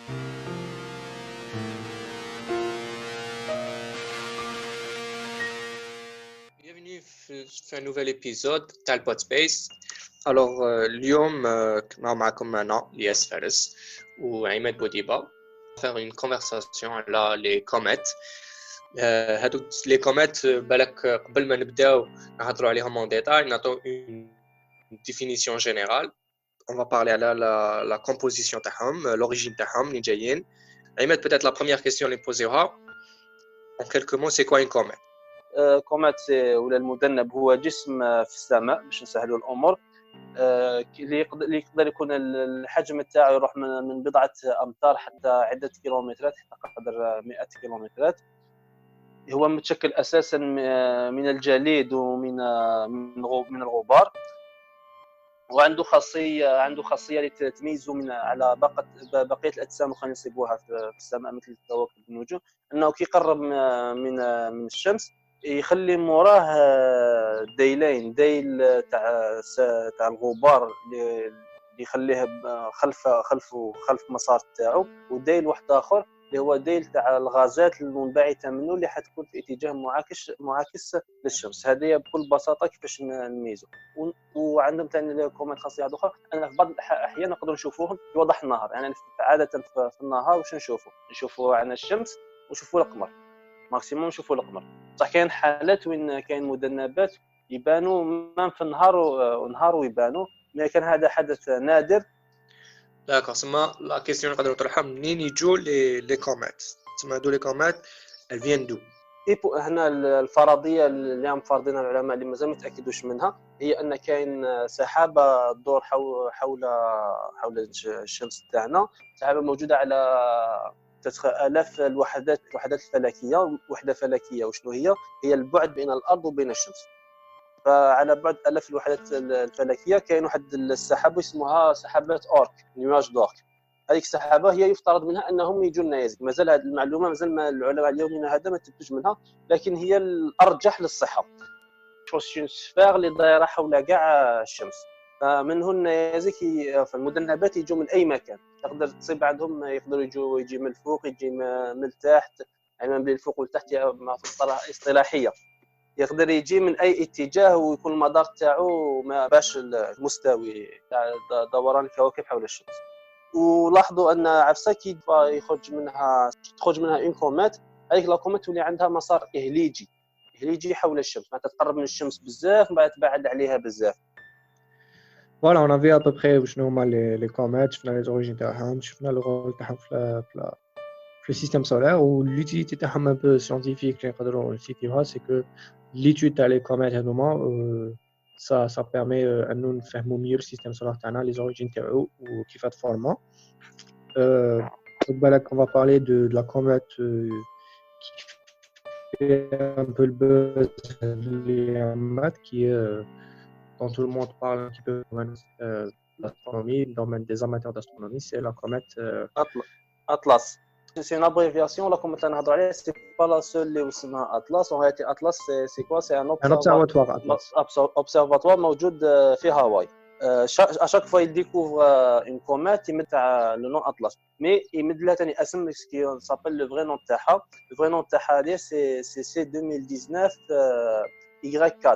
Bienvenue في un nouvel épisode تاع البود سبيس. اليوم معكم أنا إلياس فارس وعماد بوديبا faire une conversation على les comètes. هادوك les comètes بالك قبل ما نبداو نهضروا عليهم en détail نعطيو une définition générale. On va parler على la composition تاعهم, l'origine تاعهم منين جايين. عماد, peut-être la première question اللي نبوزيوها en quelques mots, c'est quoi une comète؟ كوميت ولا المذنب هو جسم في السماء باش نسهلوا الامور، اللي يقدر يكون الحجم تاعو يروح من بضعه امتار حتى عده كيلومترات، حتى قدر 100 كيلومترات. هو متشكل اساسا من الجليد ومن من الغبار، وعنده خاصيه اللي تميزه من على بقيه الاجسام اللي نصيبوها في السماء مثل الكواكب والنجوم، انه كي يقرب من الشمس يخلي موراه ديل تاع الغبار اللي يخليه خلف مسار تاعو، وديل واحد اخر اللي هو ديل تاع الغازات المنبعثه منه اللي حتكون في اتجاه معاكس للشمس. هذه بكل بساطه كيفاش نميزه. وعندهم ثاني كومنت خاصيه اخرى، انا في بعض الاحيان نقدر نشوفوهم في وضح النهار، يعني عاده في النهار واش نشوفوا عن الشمس ونشوفوا القمر، ماكسيموم نشوفوا القمر. صح كاين حالات وين كاين مذنبات يبانوا ما في النهار ونهار ويبانوا، لكن هذا حدث نادر. D'accord, la question نقدر نطرحها منين يجوا les comètes؟ تسمى هادو les comètes elles viennent d'où؟ هنا الفرضيه اللي هم فرضينها العلماء اللي مازال ما تاكدوش منها، هي ان كاين سحابه تدور حول الشمس تاعنا، سحابه موجوده على آلاف الوحدات الفلكيه. وحده فلكيه وشنو هي البعد بين الارض وبين الشمس. فعلى بعد آلاف الوحدات الفلكيه كاين واحد السحابه اسمها سحابات اورك، نيواج دورك. هذيك السحابه هي يفترض منها انهم يجوا لنا يزك. مازال هذه المعلومه ما العلماء اليومين هذا ما تثبتوش منها، لكن هي الارجح للصحه. شوشين سفير اللي دايره حول كاع الشمس، فمن هنا يزك في المذنبات يجوا من اي مكان. تقدر تصيب عندهم يقدروا يجي من الفوق، يجي من التحت، يعني من بين الفوق والتحت مع اصطلاحيه. يقدر يجي من اي اتجاه ويكون المدار تاعو ما باش المستوي تاع دوران الكواكب حول الشمس. ولاحظوا ان عفسه كي تخرج منها اون كوميت، هذيك لا كوميت تولي عندها مسار اهليجي حول الشمس، معناتها تقرب من الشمس بزاف من بعد تبعد عليها بزاف. Voilà, on a vu à peu près شنو هما les comètes, شفنا les origines تاعهم, شفنا le rôle تاعهم في le système solaire, ou l'utilité تاعهم un peu scientifique اللي نقدروا نسيتيوها, c'est que l'étude تاع les comètes هذوما ça permet انو نفهموا mieux le système solaire تاعنا, les origines تاعو وكيف تفورما. on va parler de la comète qui fait un peu le buzz, qui est dont tout le monde parle un petit peu d'astronomie, le domaine des amateurs d'astronomie, c'est la comète Atlas. C'est une abréviation, la comète اللي نهضروا عليها c'est pas la seule اللي اسمها Atlas. En réalité Atlas c'est quoi? C'est un observatoire Atlas. observatoire موجود في هاواي. à chaque fois il découvre une comète il met le nom Atlas, mais il met لها ثاني اسم qui s'appelle le vrai nom تاعها. le vrai nom تاعها c'est C2019 Y4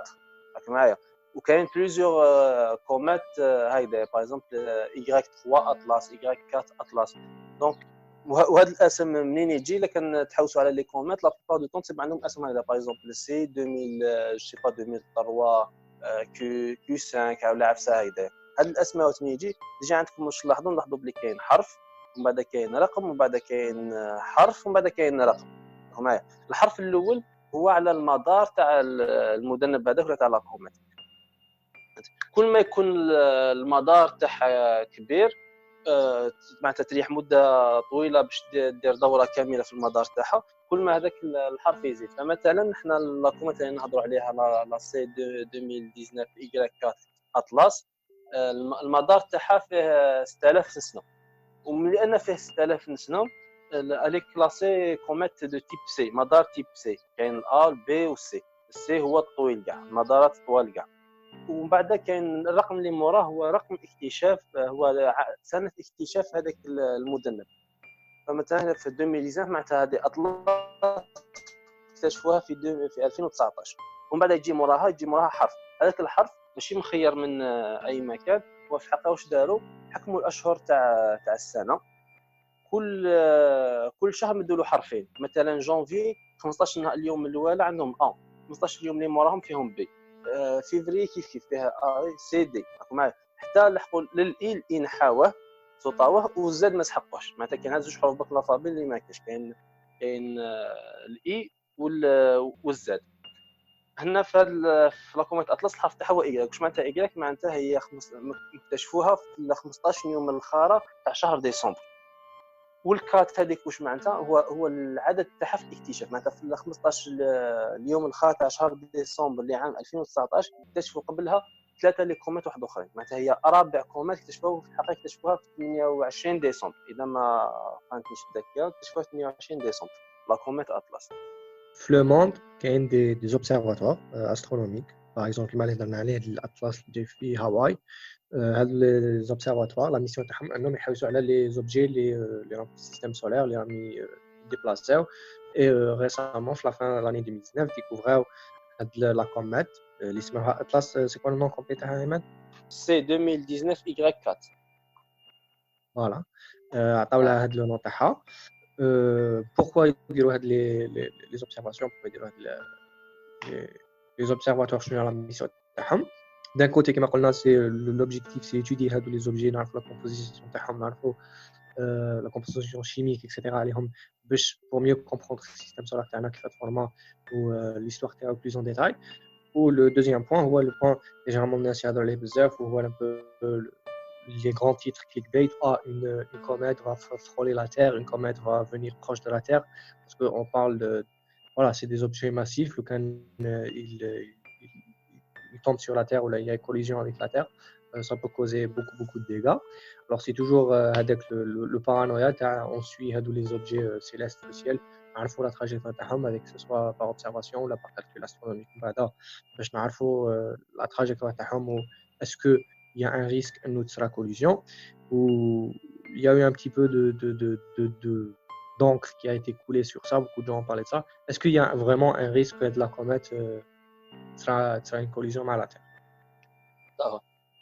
راك معايا. وكاين plusieurs comètes هيدا par exemple Y3 Atlas, Y4 Atlas. donc وهذا الاسم منين يجي؟ لكن تحوسوا على لي كوميت لا بلupart دو طون تصيب عندهم اسم هذا باغ اكزومبل سي 2000 جو سي با 2003 كيو 5 ولا عفسه هيدا. هاد الاسماء وين يجي عندكم واش نلاحظوا بلي كاين حرف ومن بعد كاين رقم ومن بعد كاين حرف ومن بعد كاين رقم. معايا الحرف الاول هو على المدار تاع المذنب هذاك ولا تاع لا كوميت. كل ما يكون المدار تاعها كبير معناتها تريح مده طويله باش دير دوره كامله في المدار تاعها، كل ما هذاك الحرف يزيد. فمثلا احنا لا كوميت اللي نهضروا عليها لا سي 2019 Y4 اطلس، المدار تاعها فيه 6000 سنه، ولان فيه 6000 سنه الي كلاسي كوميت دو تيب سي، مدار تيب سي. كاين A B و C. السي هو الطويل كاع، المدارات الطوال كاع. ومن بعد كاين الرقم اللي موراه هو رقم اكتشاف، هو سنه اكتشاف هذاك المذنب. فمثلا في 2019 معناتها هذه اطلس اكتشفوها في 2019. ومن بعد يجي موراها حرف. هذاك الحرف ماشي مخير من اي مكان، وفي الحقيقه واش داروا؟ حكموا الاشهر تاع السنه، كل شهر مدوا له حرفين. مثلا جانفي 15 نهار اليوم الاول عندهم ا، 15 يوم اللي موراهم فيهم بي، فيفري كيف فيها ا سي دي معايا، حتى لحقوا للاي الاي نحاوه سطاوه والزاد ما سحقوش. معناتها كاين هاد زوج حروف بالالفابي اللي ما كاينش، كاين الاي والزاد. هنا في لاكوميت اطلس الحرف تاعها هو ايكغيك. واش معناتها ايكغيك؟ معناتها هي اكتشفوها في 15 يوم من الخاره تاع شهر ديسمبر. والكات هذيك واش معناتها؟ هو العدد تاعها في الاكتشاف. معناتها في 15 اليوم الخاره تاع شهر ديسمبر لعام 2019 اكتشفوا قبلها 3 لي كوميت واحد اخرين. معناتها هي رابع كوميت اكتشفوها في الحقيقه، اكتشفوها في 28 ديسمبر اذا ما خانتنيش الذاكره، اكتشفوها في 28 ديسمبر لا كوميت اطلس. في لو موند كاين دي زوبسيرفاتوار استرونوميك باغ اكزومبل كيما اللي هضرنا عليه الاطلس اللي في هاواي. هاد لي زوبسيرفاتوار لا ميسيون تاعهم انهم يحوسوا على لي زوبجي اللي راهم في السيستم سولير اللي راهم ديبلاسيو. اي ريسامون في لا فان لاني 2019 ديكوفراو هاد لا كوميت اللي اسمها اطلس. سي كوا النون كومبلي تاعها ايمن؟ سي 2019 Y4. فوالا عطاو لها هاد لو نون تاعها. pourquoi يديروا هاد لي زوبسيرفاسيون، pourquoi يديروا هاد لي زوبسيرفاتوار، شنو هي لا ميسيون تاعهم؟ دان كوتي كما قلنا سي لوبجيكتيف سي étudier هادو لي زوبجي، نعرفوا لا كومبوزيسيون تاعهم، نعرفوا لا كومبوزيسيون شيميك اكسيتيرا عليهم باش pour mieux comprendre السيستم سولار تاعنا كيف تفورما و l'histoire تاعو plus en détail. و le deuxième point هو le point généralement الناس يهضروا عليه بزاف، وهو un peu les grands titres clickbait. Une comète va frôler la Terre, une comète va venir proche de la Terre, parce qu'on parle de, voilà, c'est des objets massifs. Quand il tombe sur la Terre ou là il y a une collision avec la Terre, ça peut causer beaucoup de dégâts. Alors c'est toujours avec le paranoïa, on suit les objets célestes du ciel, on sait la trajectoire تاعهم, avec que ce soit par observation ou par calcul astronomique. بعدا باش نعرفوا la trajectoire تاعهم و est-ce que il y a un risque à notre collision, ou il y a eu un petit peu d'encre qui a été coulée sur ça, beaucoup de gens ont parlé de ça. Est-ce qu'il y a vraiment un risque que la comète sera une collision avec la Terre?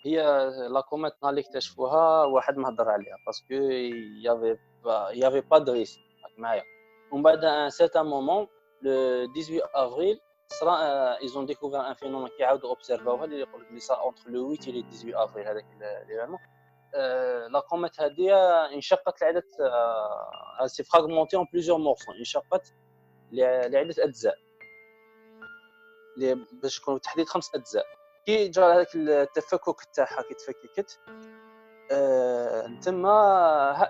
هي لا كوميت اللي اكتشفوها واحد ما هضر عليها باسكو يافي با دو ريسك معايا. ومن بعد ان سيرتان مومون لو 18 افريل صرا ils ont découvert un phénomène كيعاودوا اوبسيرفاوها اللي يقول لك لي صار اونتر لو 8 و 18 افريل. هذاك ليفينمون لا كوميت هذه انشقت لعده سي فراغمونتي اون بليزيور مورسون، انشقت لعده اجزاء باش يكونوا تحديد 5 اجزاء. كي جرى هذاك التفكك تاعها كي تفككت تما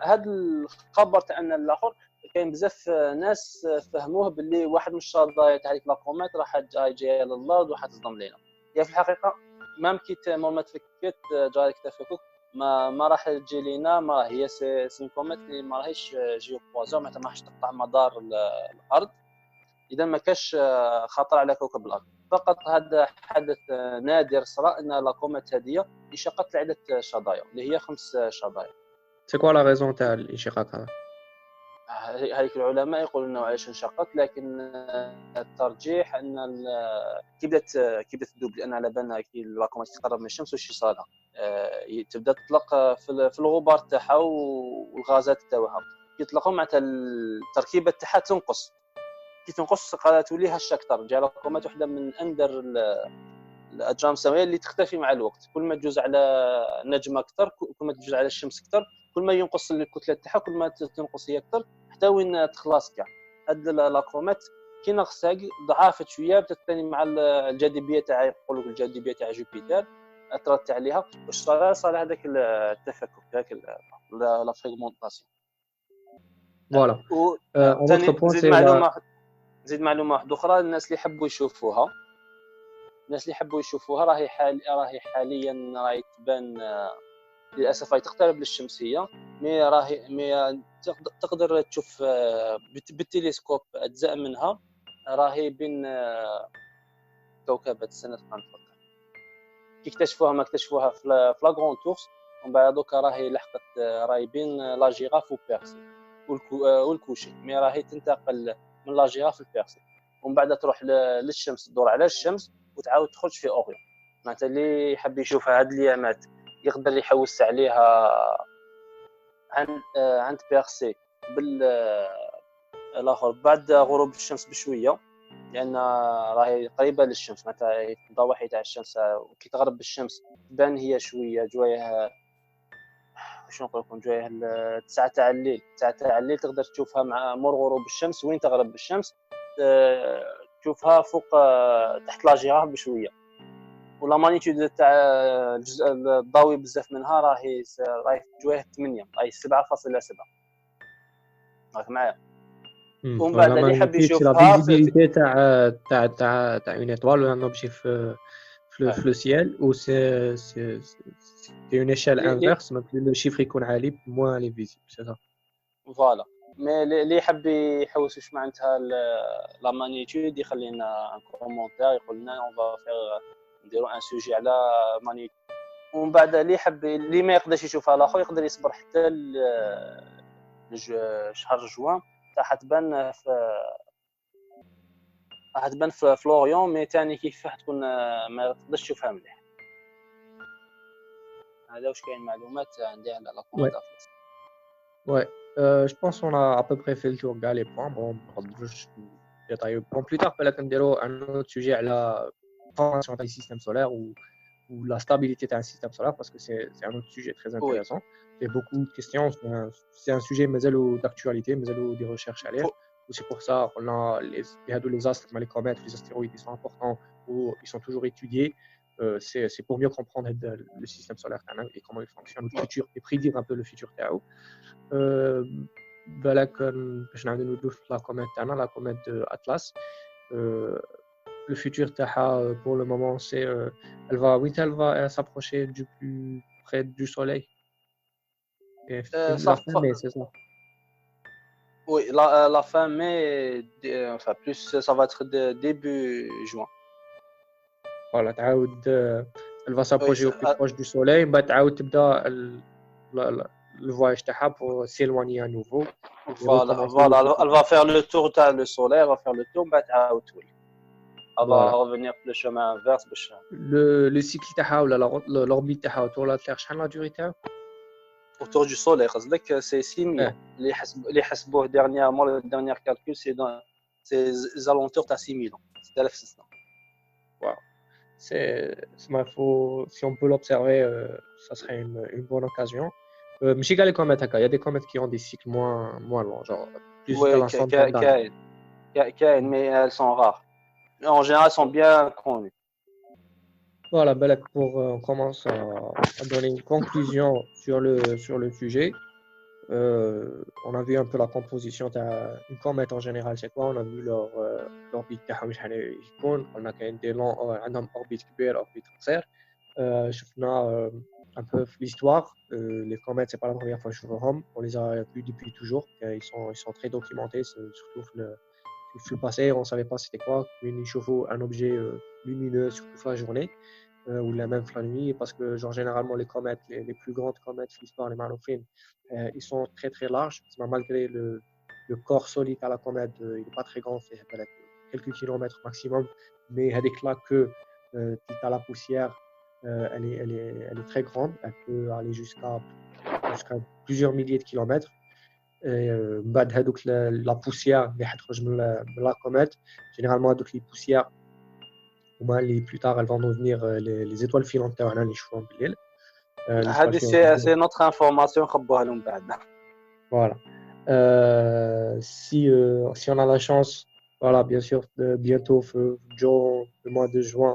هذا الخبر تاع ان الاخر كاين بزاف ناس فهموه باللي واحد من الشظايا تاع هذيك لا كوميت راح جايه للارض وراح تصدم لينا. هي في الحقيقه مام كي مور ما تفككت جرى هذاك التفكك ما راح تجي لينا، ما هي سي كوميت اللي ما راهيش جيو بوازون، معناتها ما راحش تقطع مدار الارض، اذا ما كاش خطر على كوكب الارض. فقط هذا حدث نادر صرا ان لا كوميت هذه انشقت لعده شظايا اللي هي 5 شظايا. سي كوا لا ريزون تاع الانشقاق هذا؟ هذيك العلماء يقولون انه علاش انشقت، لكن الترجيح ان كي بدات تذوب، لان على بالنا كي لا كوميت تقرب من الشمس واش يصرى تبدا تطلق في الغبار تاعها والغازات تاعها كي يطلقوا، معناتها التركيبه تاعها تنقص. كي تنقص تولي هشه اكثر. جا لا كوميت وحده من اندر الاجرام السماويه اللي تختفي مع الوقت. كل ما تجوز على نجمه اكثر، كل ما تجوز على الشمس اكثر، كل ما ينقص الكتله تاعها، كل ما تنقص هي اكثر حتى وين تخلص كاع. هاد لا كوميت كي نقصها ضعفت شويه، بدات ثاني مع الجاذبيه تاع يقول لك الجاذبيه تاع جوبيتر اثرت عليها، واش صار هذاك التفكك هذاك لا فريغمونطاسيون. فوالا. زيد معلومه واحده اخرى، الناس اللي يحبوا يشوفوها راهي حاليا تبان للاسف راهي تقترب للشمسيه، مي تقدر تشوف بالتلسكوب اجزاء منها راهي بين كوكبات السنه تقنفر. كي ما اكتشفوها في لا غرون تورس، ومن بعد دوكا راهي لحقت راهي بين لا جيراف و بيرسي. والكوشي، مي راهي تنتقل من لا جيراف للبيرسي، ومن بعد تروح للشمس، تدور على الشمس وتعاود تخرج في اوريون. معناتها اللي يحب يشوفها هاد اليامات يقدر يحوس عليها عند بيرسي بال الاخر بعد غروب الشمس بشويه، لان راهي قريبه للشمس، معناتها الضواحي تاع الشمس كي تغرب الشمس تبان هي شويه جوايه، شنو نقول لكم، جوايه 9 تاع الليل. 9 تاع الليل تقدر تشوفها مع مور غروب الشمس، وين تغرب الشمس تشوفها فوق تحت لا جيراف بشويه. ولا مانيتود تاع الجزء الضوئي بزاف منها راهي جوايه 8، راهي 7.7. راك معايا؟ ومن بعد لا اللي يحب ماgnitude c'est la يشوفها visibilité تاع une étoile ou un objet في le ciel ou c'est une échelle inverse donc le chiffre يكون عالي moins elle est visible c'est ça. فوالا. مي اللي يحب يحوس واش معناتها لا مانيتود يخلي لنا ان كومونتير يقول لنا اون فا فير نديرو ان سوجي على مانيتود. ومن بعد اللي يحب اللي ما يقدرش يشوفها الاخر يقدر يصبر حتى شهر جوان تاع تبان في فلوريون، مي ثاني كيف تكون ما تقدرش تشوفها مليح. هذا واش كاين معلومات عندي على لا كومونت اطلس. Ouais, je pense qu'on a à peu près fait le tour de les points. Bon, on va juste détailler. Bon, plus tard, peut-être qu'on dira un autre sujet à la formation du système solaire ou la stabilité d'un système solaire parce que c'est un autre sujet très intéressant. Il y a beaucoup de questions. C'est un sujet mais d'actualité, mais des recherches à lire. C'est pour ça qu'on a les astres, les comètes, les astéroïdes, ils sont importants ou ils sont toujours étudiés. C'est pour mieux comprendre le système solaire et comment il fonctionne, le futur et prédire un peu le futur. بالك باش نعاودو نودو في لا كوميت تاعنا لا كوميت دو اتلاس le futur تاعها pour le moment c'est elle va s'approcher du plus près du soleil la fin mai c'est ça. Oui, la fin mai, enfin plus ça va être début juin. Voilà, elle va s'approcher au plus proche du soleil, bah تعاود تبدا le voyage تاعها pour s'éloigner à nouveau. Voilà, elle va faire le tour le soleil, elle va faire le tour, bah تعاود تولي. Elle va revenir le chemin inverse باش le cycle تاعها ولا l'orbite تاعها autour de la Terre شحال la durée تاعها؟ autour du soleil قصدك c'est 6000 اللي حسبوه dernièrement le dernier calcul c'est aux alentours تاع 6000 6600. Wow. Si on peut l'observer, ça serait une bonne occasion. ماشي كاع les comètes هكا, il y a des comètes qui ont des cycles moins longs, genre plus de la centaine d'années. Mais elles sont rares. En général, elles sont bien connues. Voilà, on commence à donner une conclusion sur le sujet. On a vu un peu la composition d'une comète en général, c'est quoi? On a vu l'orbite تاعهم شحال يكون, on a كاين des longs عندهم orbite كبير, orbite قصير. شفنا un peu l'histoire. Les comètes, c'est pas la première fois que je vois Rome. On les a vus depuis toujours. Ils sont très documentés, surtout le passé. On ne savait pas c'était quoi. Une chauffe un objet lumineux, surtout la journée ou même la nuit, parce que genre généralement les comètes, les plus grandes comètes de l'histoire, les Manophrines, ils sont très très larges. Malgré le corps solide à la comète, il n'est pas très grand, c'est quelques kilomètres maximum. Mais avec là que tu as la poussière. Elle est très grande, elle peut aller jusqu'à plusieurs milliers de kilomètres. Et la poussière de la comète, généralement les poussières, les plus tard elles vont devenir les étoiles filantes. C'est notre information. Voilà. Si on a la chance, voilà, bien sûr, bientôt, le mois de juin,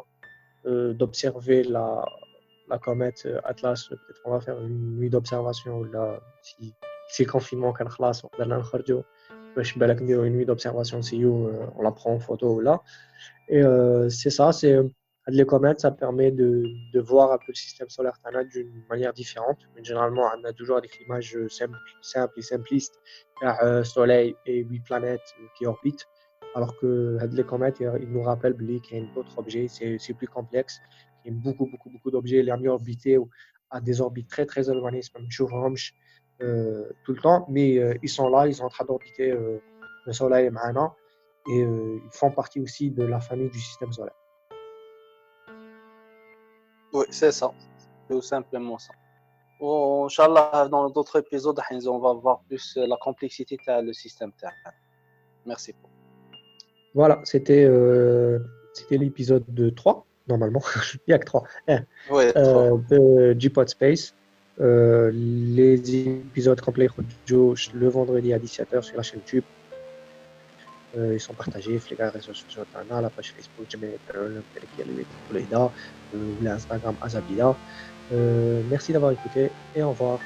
d'observer la comète Atlas. Peut-être qu'on va faire une nuit d'observation là, si le confinement quand خلاص وقدرنا نخرجوا باش بالك نديروا une nuit d'observation on la prend en photo là. Et c'est ça, les comètes, ça permet de voir un peu le système solaire d'une manière différente. Mais généralement, on a toujours des images simples et simplistes, soleil et 8 planètes qui orbitent. Alors que les comètes, ils nous rappellent qu'il y a d'autres objets, c'est plus complexe. Il y a beaucoup d'objets, les amis orbités à des orbites très très éloignées, c'est même tout le temps, mais ils sont là, ils sont en train d'orbiter le Soleil maintenant et ils font partie aussi de la famille du système solaire. Oui, c'est ça. Tout simplement ça. Bon, Inch'Allah, dans d'autres épisodes, on va voir plus la complexité du système Terre. Merci beaucoup. Voilà, c'était l'épisode 3, normalement. Il n'y a que 3. Oui, Du Podspace. Les épisodes complets le vendredi à 17h sur la chaîne YouTube. Ils sont partagés sur les réseaux sociaux, la page Facebook, ou l'Instagram Azabida. Merci d'avoir écouté et au revoir.